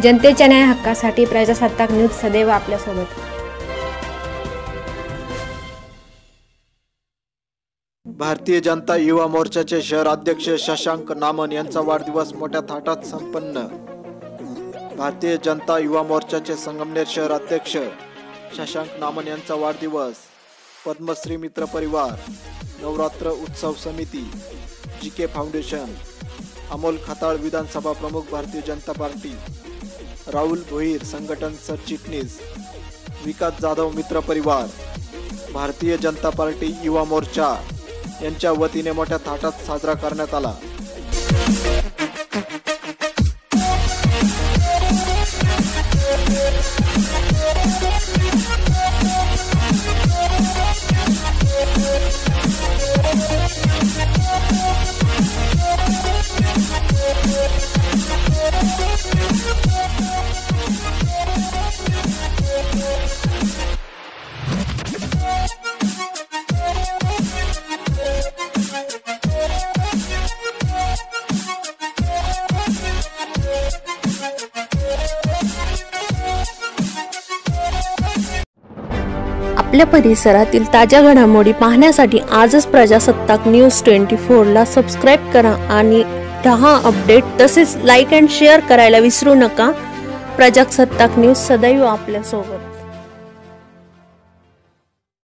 जनतेच्या न्याय हक्कासाठी प्रजासत्ताक न्यूज सदैव आपल्यासोबत। भारतीय जनता युवा मोर्चाचे शहर अध्यक्ष शशांक नामन यांचा वाढदिवस मोठ्या थाटात संपन्न। भारतीय जनता युवा मोर्चाचे संगमनेर शहर अध्यक्ष शशांक नामन यांचा वाढदिवस पद्मश्री मित्र परिवार, नवरात्र उत्सव समिती, जीके फाउंडेशन, अमोल खताळ विधानसभा प्रमुख भारतीय जनता पार्टी, राहुल भोईर संघटन सरचिटणीस, विकास जाधव मित्र परिवार, भारतीय जनता पार्टी युवा मोर्चा यांच्या वतीने मोठ्या थाटात साजरा करण्यात आला। आपल्या परिसरातील ताज्या घडामोडी पाहण्यासाठी आजच प्रजासत्ताक न्यूज 24 ला सबस्क्राइब करा आणि रहा अपडेट। तसेच लाईक अँड शेअर करायला विसरू नका। प्रजासत्ताक न्यूज सदैव आपल्या सोबत।